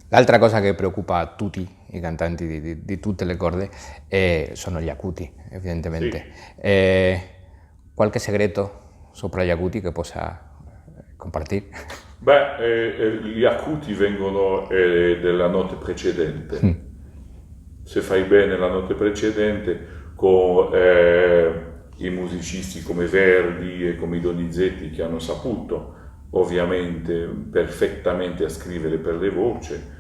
L'altra cosa che preoccupa a tutti i cantanti di tutte le corde sono gli acuti, evidentemente. Sì. Qualche segreto sopra gli acuti che possa compartire? Beh, gli acuti vengono della notte precedente. Se fai bene la notte precedente con i musicisti come Verdi e come i Donizetti che hanno saputo ovviamente perfettamente a scrivere per le voci,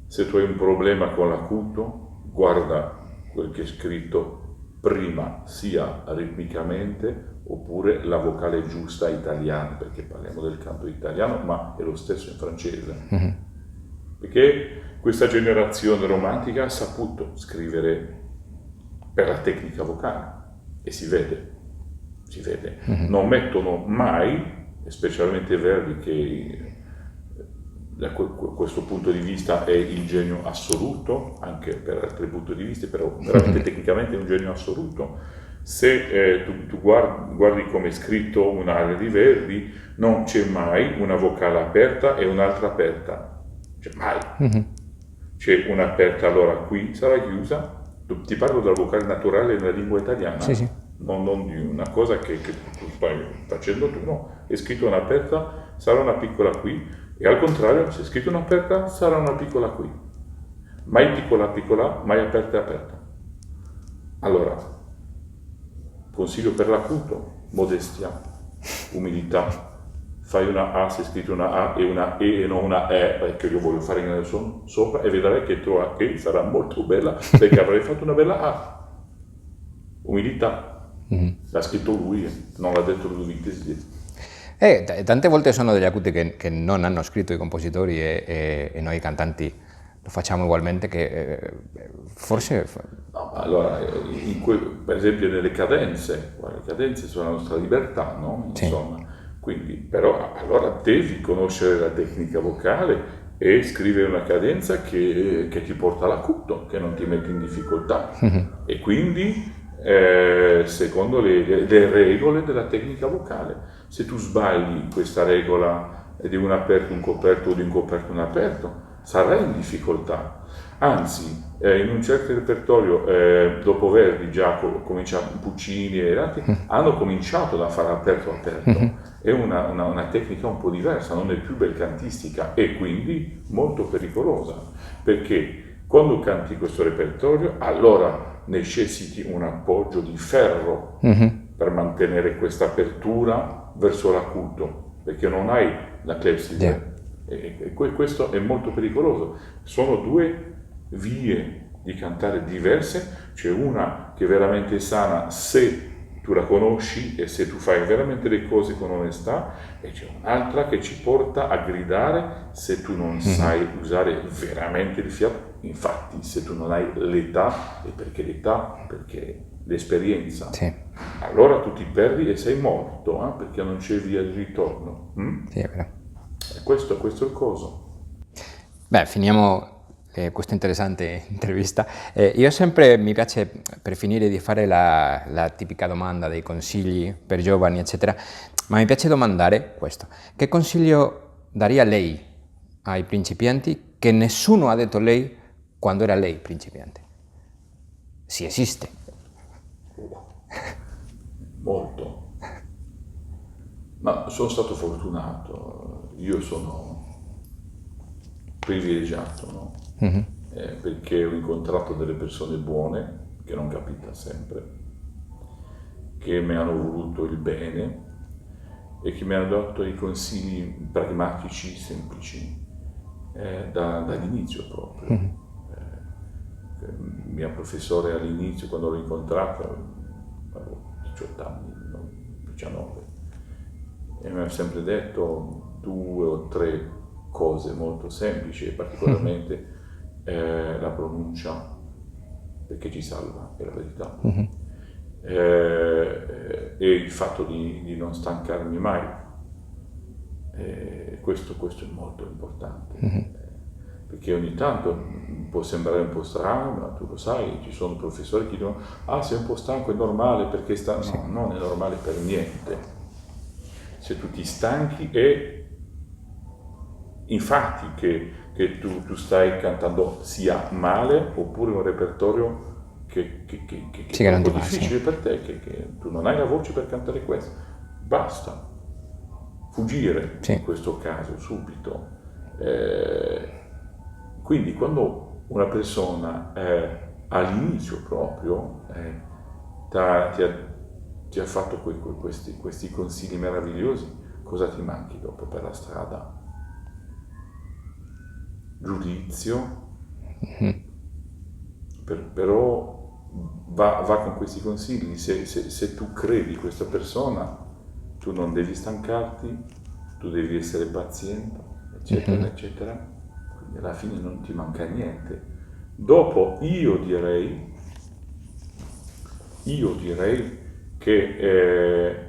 se tu hai un problema con l'acuto, guarda quel che è scritto prima, sia ritmicamente oppure la vocale giusta italiana, perché parliamo del canto italiano, ma è lo stesso in francese. Perché questa generazione romantica ha saputo scrivere per la tecnica vocale e si vede. Non mettono mai, specialmente Verdi che da questo punto di vista è il genio assoluto, anche per altri punti di vista, però veramente tecnicamente è un genio assoluto. Se tu guardi come è scritto un'aria di Verdi, non c'è mai una vocale aperta e un'altra aperta, c'è mai. C'è un'aperta, allora qui sarà chiusa. Ti parlo della vocale naturale nella lingua italiana, Sì, sì. non di una cosa che tu stai facendo tu, no. È scritto un'aperta, sarà una piccola qui, e al contrario, se è scritto un'aperta, sarà una piccola qui. Mai piccola piccola, mai aperta aperta. Allora, consiglio per l'acuto, modestia, umiltà. Fai una A se è scritto una A e una E e non una E, perché io voglio fare il suono sopra e vedrai che tua E sarà molto bella perché avrai fatto una bella A. Umiltà. L'ha scritto lui, non l'ha detto Ludovic Teslier. Tante volte sono degli acuti che non hanno scritto i compositori e noi cantanti lo facciamo ugualmente, che forse... No, allora, per esempio nelle cadenze, le cadenze sono la nostra libertà, no? Sì. Insomma, quindi, però allora devi conoscere la tecnica vocale e scrivere una cadenza che ti porta all'acuto, che non ti mette in difficoltà. E quindi, secondo le regole della tecnica vocale, se tu sbagli questa regola di un aperto, un coperto o di un coperto, un aperto, sarai in difficoltà. Anzi, in un certo repertorio, dopo Verdi già Puccini e altri, hanno cominciato da fare aperto-aperto. È una tecnica un po' diversa, non è più belcantistica e quindi molto pericolosa, perché quando canti questo repertorio, allora necessiti un appoggio di ferro per mantenere questa apertura verso l'acuto, perché non hai la clessidra. Yeah. E questo è molto pericoloso. Sono due vie di cantare diverse, c'è una che è veramente sana se tu la conosci e se tu fai veramente le cose con onestà, e c'è un'altra che ci porta a gridare se tu non sai usare veramente il fiato. Infatti, se tu non hai l'età, e perché l'età? Perché l'esperienza. Sì. Allora tu ti perdi e sei morto, perché non c'è via di ritorno. Sì, è vero. E questo è il coso. Beh, finiamo questa interessante intervista. Io sempre mi piace, per finire, di fare la tipica domanda dei consigli per giovani, eccetera, ma mi piace domandare questo. Che consiglio daria lei ai principianti che nessuno ha detto lei quando era lei principiante? Si esiste. Molto. Ma sono stato fortunato, io sono privilegiato, no? Perché ho incontrato delle persone buone, che non capita sempre, che mi hanno voluto il bene e che mi hanno dato i consigli pragmatici, semplici, dall'inizio proprio. Mio professore all'inizio, quando l'ho incontrato, avevo 18 anni, 19, e mi ha sempre detto 2 o 3 cose molto semplici, e particolarmente la pronuncia, perché ci salva, è la verità. E il fatto di non stancarmi mai, questo è molto importante. Perché ogni tanto può sembrare un po' strano, ma tu lo sai, ci sono professori che dicono sei un po' stanco, è normale perché no, non è normale per niente. Se tu ti stanchi è infatti che che tu stai cantando sia male oppure un repertorio che Sì, è che un non po' ti va, difficile sì. per te, che tu non hai la voce per cantare questo. Basta, fuggire in Sì. questo caso subito. Quindi quando una persona all'inizio proprio ti ha fatto questi consigli meravigliosi, cosa ti manchi dopo per la strada? Giudizio, però va con questi consigli. Se tu credi questa persona, tu non devi stancarti, tu devi essere paziente, eccetera, eccetera. Quindi alla fine non ti manca niente. Dopo io direi che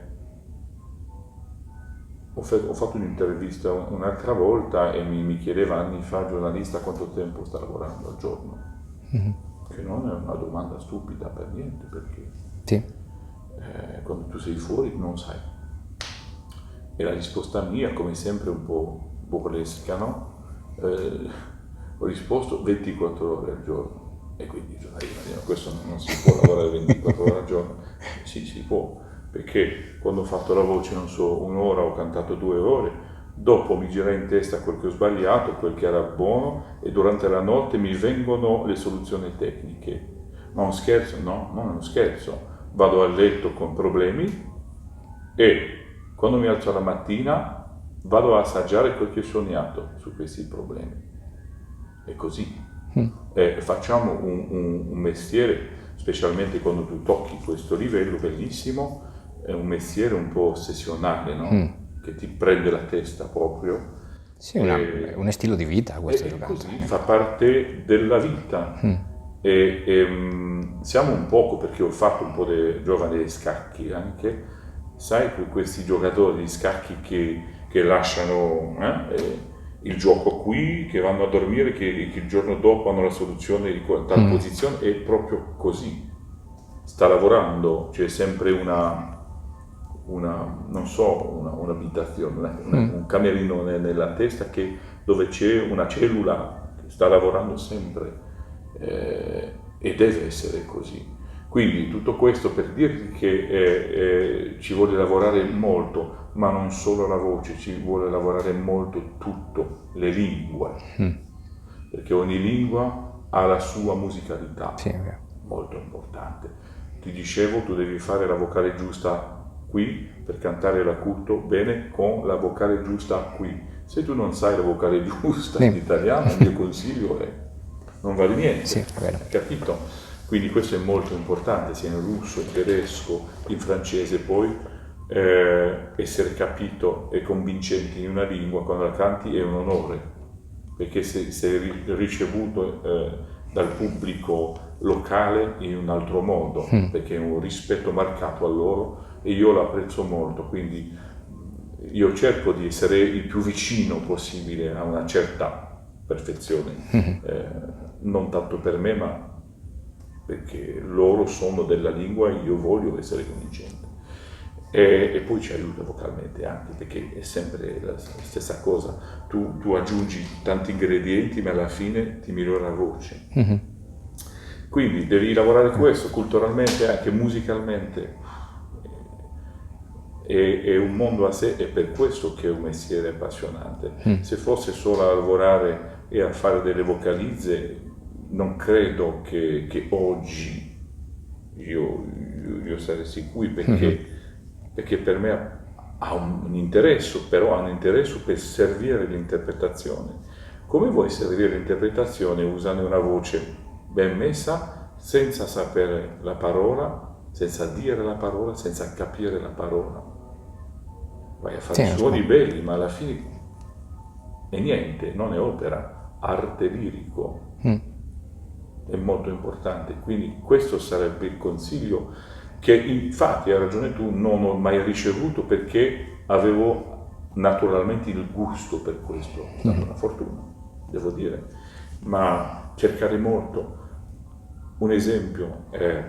ho fatto un'intervista un'altra volta e mi chiedeva anni fa il giornalista quanto tempo sta lavorando al giorno, che non è una domanda stupida per niente, perché Sì. quando tu sei fuori non sai. E la risposta mia, come sempre un po' burlesca, no? Ho risposto 24 ore al giorno. E quindi i giornalisti mi dicono, questo non si può lavorare 24 ore al giorno. Sì, si può, perché quando ho fatto la voce, non so, un'ora, ho cantato 2 ore, dopo mi gira in testa quel che ho sbagliato, quel che era buono, e durante la notte mi vengono le soluzioni tecniche. Ma un scherzo? No, non è uno scherzo. Vado a letto con problemi e quando mi alzo la mattina vado a assaggiare quel che ho sognato su questi problemi. È così. Facciamo un mestiere, specialmente quando tu tocchi questo livello bellissimo, è un mestiere un po' ossessionale, no? Che ti prende la testa proprio. Sì, un stile di vita questo E giocato. così fa parte della vita. Siamo un poco, perché ho fatto un po' di giovane dei scacchi anche, sai, questi giocatori di scacchi che lasciano il gioco qui, che vanno a dormire, che il giorno dopo hanno la soluzione di tal posizione, è proprio così. Sta lavorando, c'è sempre non so, un'abitazione, un camerino nella testa dove c'è una cellula che sta lavorando sempre, e deve essere così. Quindi tutto questo per dirvi che ci vuole lavorare molto, ma non solo la voce, ci vuole lavorare molto tutto, le lingue, perché ogni lingua ha la sua musicalità, Sì, è vero. molto importante. Ti dicevo, tu devi fare la vocale giusta qui per cantare l'acuto bene con la vocale giusta qui. Se tu non sai la vocale giusta in italiano, il mio consiglio è non vale niente, Sì, è vero. capito? Quindi questo è molto importante, sia in russo, in tedesco, in francese, poi essere capito e convincenti in una lingua quando la canti è un onore, perché sei ricevuto dal pubblico locale in un altro modo, perché è un rispetto marcato a loro e io lo apprezzo molto, quindi io cerco di essere il più vicino possibile a una certa perfezione, non tanto per me, ma perché loro sono della lingua e io voglio essere convincente. E poi ci aiuta vocalmente anche, perché è sempre la stessa cosa, tu aggiungi tanti ingredienti ma alla fine ti migliora la voce. Quindi devi lavorare questo culturalmente, anche musicalmente, è un mondo a sé, è per questo che è un mestiere appassionante. Se fosse solo a lavorare e a fare delle vocalizze, non credo che oggi io sarei qui, perché per me ha un interesse, però ha un interesse per servire l'interpretazione. Come vuoi servire l'interpretazione usando una voce ben messa, senza sapere la parola, senza dire la parola, senza capire la parola? Vai a fare suoni belli, ma alla fine è niente, non è opera, arte lirico. È molto importante, quindi questo sarebbe il consiglio che infatti, hai ragione tu, non ho mai ricevuto, perché avevo naturalmente il gusto per questo, è stata una fortuna, devo dire, ma cercare molto. Un esempio è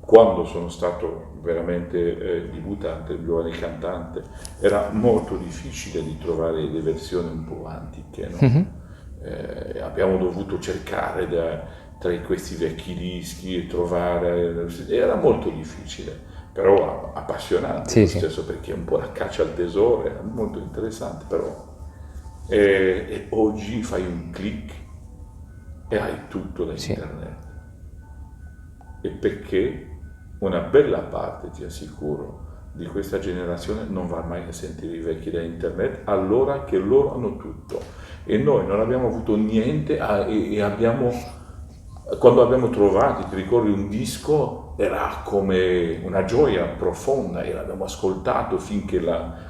quando sono stato veramente debuttante, giovane cantante, era molto difficile di trovare le versioni un po' antiche, no? Abbiamo dovuto cercare tra questi vecchi dischi e trovare, era molto difficile, però appassionante Sì, lo sì. stesso perché è un po' la caccia al tesoro, era molto interessante però. E oggi fai un click e hai tutto da Sì. internet. E perché una bella parte, ti assicuro, di questa generazione non va mai a sentire i vecchi da internet, allora che loro hanno tutto. E noi non abbiamo avuto niente e abbiamo, quando abbiamo trovato, ti ricordi, un disco, era come una gioia profonda e l'abbiamo ascoltato finché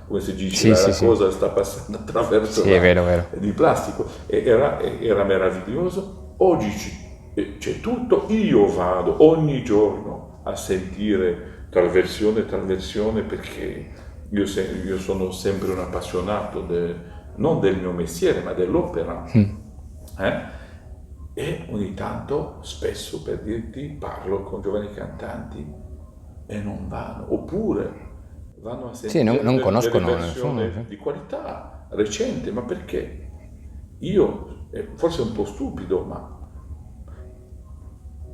come si dice, Sì, sì, la sì. cosa sta passando attraverso Sì, è vero, vero. di plastico. E era meraviglioso. Oggi c'è tutto, io vado ogni giorno a sentire trasversione perché io sono sempre un appassionato non del mio mestiere ma dell'opera. Eh? E ogni tanto, spesso per dirti, parlo con giovani cantanti e non vanno, oppure vanno a Sì, sentire non delle conoscono nessuno. versioni di qualità recente, ma perché? Io, forse è un po' stupido, ma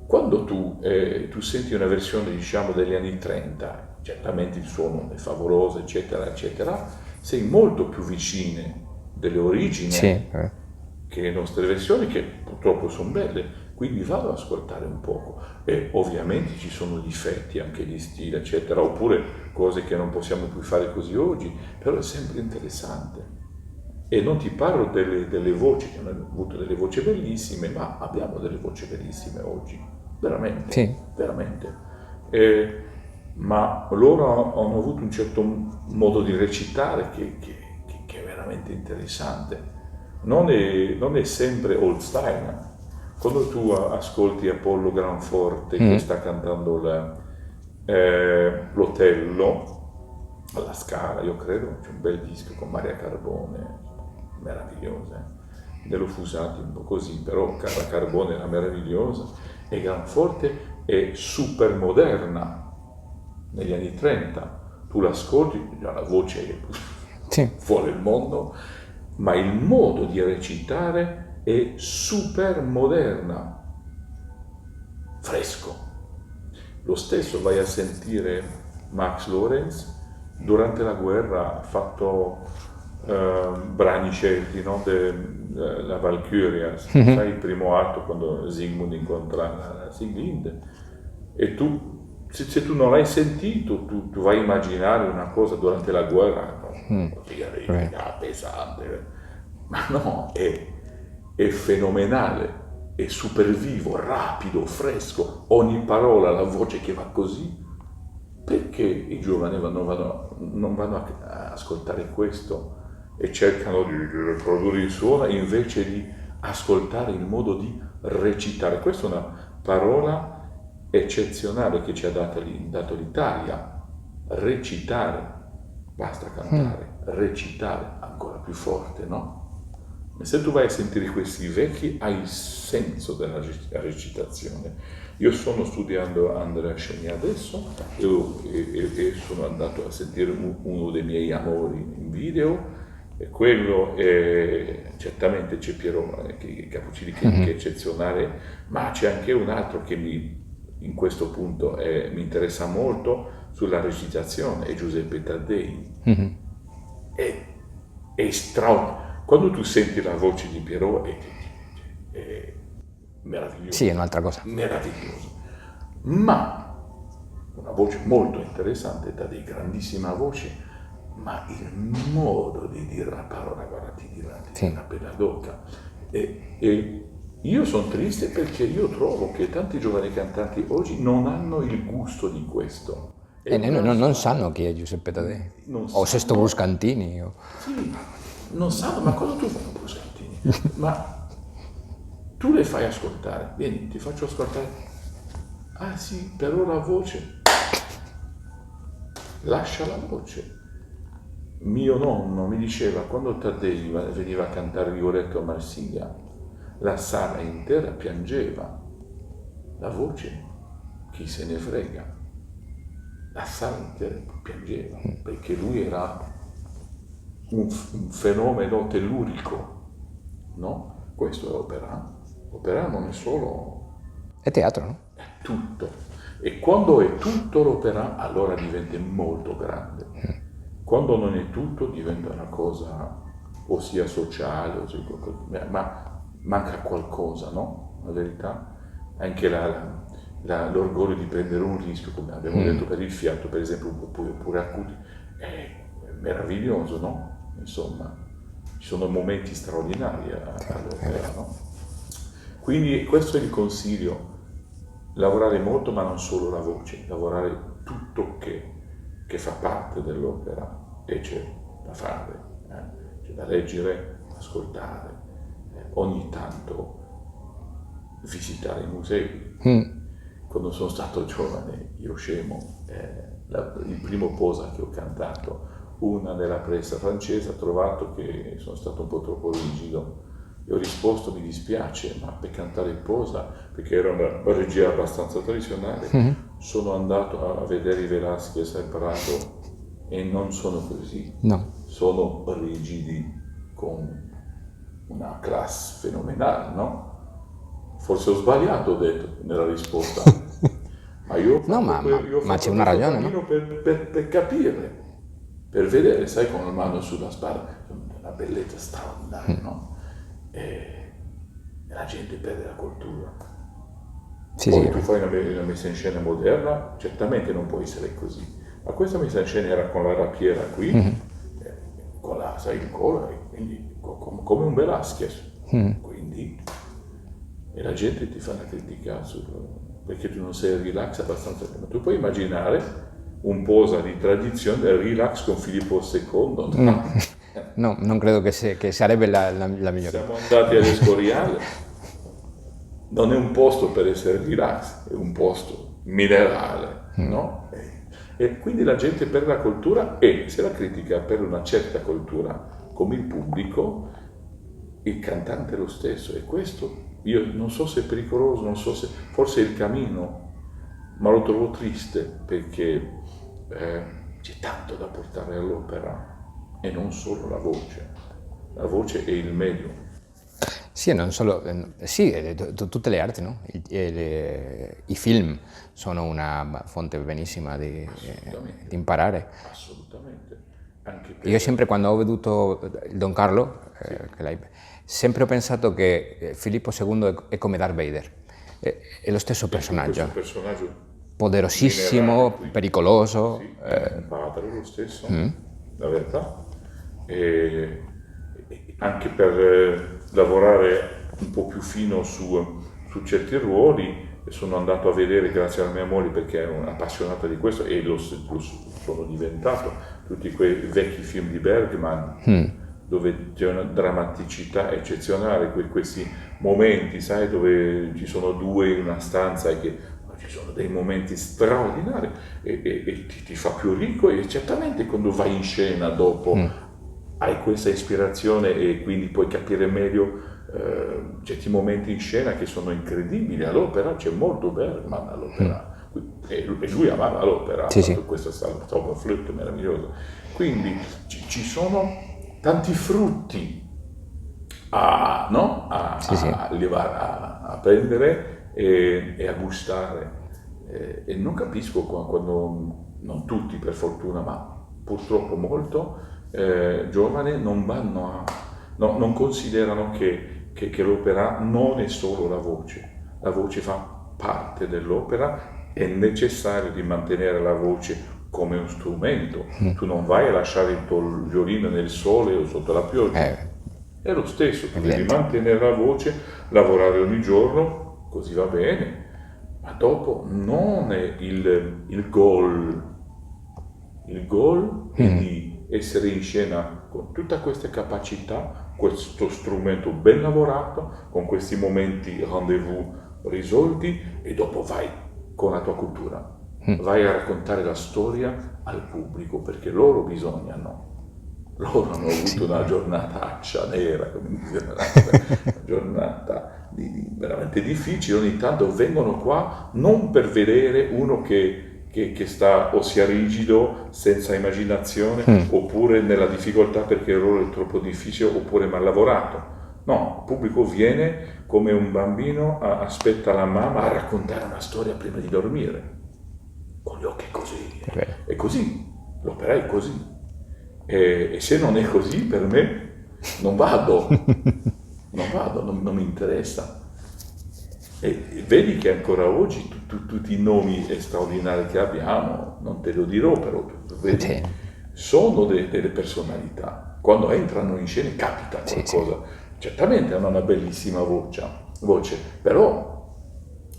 quando tu senti una versione, diciamo, degli anni 30, certamente il suono è favoloso, eccetera, eccetera, sei molto più vicine delle Sì, origini che le nostre versioni, che purtroppo sono belle. Quindi vado ad ascoltare un poco. E ovviamente ci sono difetti anche di stile, eccetera, oppure cose che non possiamo più fare così oggi, però è sempre interessante. E non ti parlo delle voci, che abbiamo avuto delle voci bellissime, ma abbiamo delle voci bellissime oggi, veramente, sì. veramente. Ma loro hanno avuto un certo modo di recitare che è veramente interessante. Non è sempre old style. Quando tu ascolti Apollo Granforte che sta cantando l'Otello alla Scala, io credo, c'è un bel disco con Maria Carbone, meravigliosa. Nello Fusati un po' così, però la Carbone era meravigliosa e Granforte è super moderna negli anni 30. Tu l'ascolti, già la voce è Sì. fuori il mondo, ma il modo di recitare è super moderna, fresco. Lo stesso vai a sentire Max Lorenz durante la guerra ha fatto brani scelti, no? La Valkyria, sai il primo atto quando Sigmund incontra Sieglinde e tu, se tu non l'hai sentito, tu vai a immaginare una cosa durante la guerra, no? Pesante, ma no, è fenomenale, è super vivo, rapido, fresco, ogni parola, la voce che va così. Perché i giovani non vanno a ascoltare questo e cercano di riprodurre il suono invece di ascoltare il modo di recitare? Questa è una parola eccezionale che ci ha dato l'Italia. Recitare, basta cantare, recitare ancora più forte, no? Ma se tu vai a sentire questi vecchi hai il senso della recitazione. Io sto studiando Andrea Sceni adesso e sono andato a sentire uno dei miei amori in video e quello certamente c'è Piero Cappuccini che è eccezionale, ma c'è anche un altro che in questo punto mi interessa molto sulla recitazione, è Giuseppe Taddei. È straordinario. Quando tu senti la voce di Piero è meraviglioso. Sì, è un'altra cosa. Meraviglioso. Ma una voce molto interessante, Taddei, grandissima voce, ma il modo di dire la parola, guarda, ti dirà la pelle d'oca. E io sono triste perché io trovo che tanti giovani cantanti oggi non hanno il gusto di questo. E non sanno chi è Giuseppe Taddei. O Sesto Bruscantini. Sì, non sanno, ma cosa tu fai con Bruscantini? Ma tu le fai ascoltare, vieni, ti faccio ascoltare. Ah sì, però la voce. Lascia la voce. Mio nonno mi diceva, quando Taddei veniva a cantare Rigoletto a Marsiglia, la sala intera piangeva. La voce chi se ne frega. La sala intera piangeva, perché lui era un fenomeno tellurico, no? Questo è l'opera. L'opera non è solo... È teatro, no? È tutto. E quando è tutto l'opera, allora diventa molto grande. Quando non è tutto, diventa una cosa o sia sociale, o sia qualcosa, ma manca qualcosa, no? La verità. Anche l'orgoglio di prendere un rischio, come abbiamo detto per il fiato, per esempio, oppure acuti, è meraviglioso, no? Insomma, ci sono momenti straordinari all'opera, no? Quindi questo è il consiglio, lavorare molto, ma non solo la voce, lavorare tutto che fa parte dell'opera, e c'è da fare, c'è da leggere, ascoltare, ogni tanto visitare i musei. Quando sono stato giovane, io scemo, il primo Posa che ho cantato, una nella presa francese, ha trovato che sono stato un po' troppo rigido e ho risposto: mi dispiace, ma per cantare il Posa, perché era una regia abbastanza tradizionale, sono andato a vedere i Velázquez al Prado e non sono così, sono rigidi con una classe fenomenale, no? Forse ho sbagliato, ho detto nella risposta, ma io ho fatto ma c'è una ragione, no? Per capire, per vedere, sai, con la mano sulla spalla, una bellezza straordinaria, no? E la gente perde la cultura. Poi tu fai una messa in scena moderna, certamente non può essere così, ma questa messa in scena era con la rapiera qui, con la, sai, il collo, quindi come un Velázquez, quindi... E la gente ti fa una critica perché tu non sei relax abbastanza. Ma tu puoi immaginare un Posa di tradizione relax con Filippo II? No, non credo che sarebbe la migliore. Siamo andati all'Escorial, non è un posto per essere relax, è un posto minerale, no? E quindi la gente per la cultura, e se la critica per una certa cultura, come il pubblico, il cantante è lo stesso, e questo io non so se è pericoloso, non so se forse è il cammino, ma lo trovo triste perché c'è tanto da portare all'opera e non solo la voce è il meglio. Sì, e non solo, tutte le arti, no? I film sono una fonte benissima di imparare. Assolutamente. Anche Io sempre, quando ho veduto il Don Carlo, sempre ho pensato che Filippo II è come Darth Vader, è lo stesso personaggio, poderosissimo, pericoloso. Sì, un padre lo stesso, la verità. E anche per lavorare un po' più fino su certi ruoli, sono andato a vedere, grazie alla mia moglie, perché è un'appassionata di questo, e lo sono diventato, tutti quei vecchi film di Bergman, dove c'è una drammaticità eccezionale, questi momenti, sai, dove ci sono due in una stanza e che ci sono dei momenti straordinari e ti fa più ricco, e certamente quando vai in scena dopo hai questa ispirazione e quindi puoi capire meglio certi momenti in scena che sono incredibili. All'opera c'è molto Bergman all'opera, e lui amava l'opera, questa Zauberflöte meravigliosa, quindi ci sono tanti frutti a prendere e a gustare, e non capisco quando, non tutti per fortuna, ma purtroppo molto giovani non considerano che l'opera non è solo la voce fa parte dell'opera, è necessario di mantenere la voce come un strumento. Tu non vai a lasciare il tuo violino nel sole o sotto la pioggia, è lo stesso, tu devi mantenere la voce, lavorare ogni giorno, così va bene, ma dopo non è il goal è di essere in scena con tutte queste capacità, questo strumento ben lavorato, con questi momenti rendezvous risolti, e dopo vai con la tua cultura. Vai a raccontare la storia al pubblico, perché loro hanno avuto una giornata accia nera, come dice, una giornata veramente difficili, ogni tanto vengono qua non per vedere uno che sta o sia rigido, senza immaginazione, oppure nella difficoltà perché il ruolo è troppo difficile, oppure mal lavorato. No, il pubblico viene come un bambino, aspetta la mamma a raccontare una storia prima di dormire, con gli occhi così. È così, l'opera è così. E se non è così, per me, non vado, non mi interessa. E vedi che ancora oggi tutti i nomi straordinari che abbiamo, non te lo dirò, però vedi, sono delle personalità. Quando entrano in scena capita qualcosa. Certamente hanno una bellissima voce, però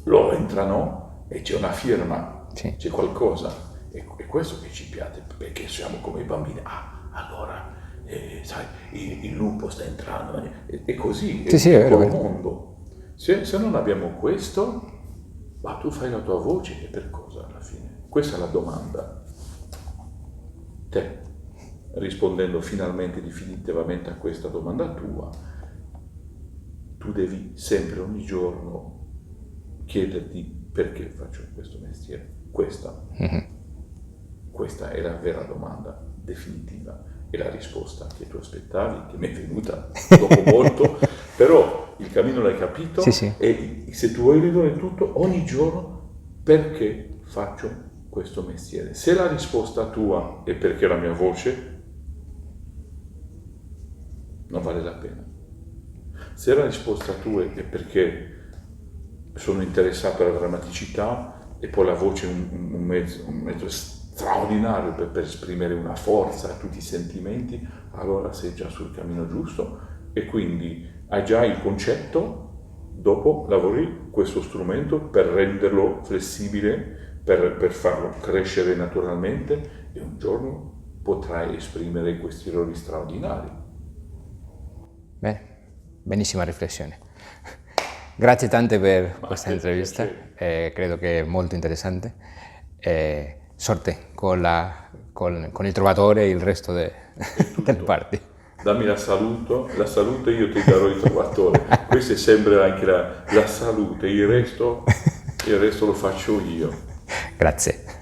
loro entrano e c'è una firma, c'è qualcosa. E questo che ci piace, perché siamo come i bambini. Allora, sai, il lupo sta entrando, è così, è il tuo mondo. Se non abbiamo questo, ma tu fai la tua voce e per cosa alla fine? Questa è la domanda. Te, rispondendo finalmente, definitivamente a questa domanda tua, tu devi sempre, ogni giorno, chiederti perché faccio questo mestiere. Questa è la vera domanda definitiva e la risposta che tu aspettavi, che mi è venuta dopo molto, però il cammino l'hai capito e se tu vuoi ridurre tutto, ogni giorno, perché faccio questo mestiere? Se la risposta tua è perché la mia voce, non vale la pena. Se la risposta tua è perché sono interessato alla drammaticità e poi la voce è un mezzo straordinario per esprimere una forza a tutti i sentimenti, allora sei già sul cammino giusto e quindi hai già il concetto, dopo lavori questo strumento per renderlo flessibile, per farlo crescere naturalmente e un giorno potrai esprimere questi errori straordinari. Bene, benissima riflessione. Grazie tante per questa intervista, credo che è molto interessante. Sorte con il Trovatore e il resto delle parti. Dammi la salute e io ti darò il Trovatore. Questa è sempre anche la salute, il resto lo faccio io. Grazie.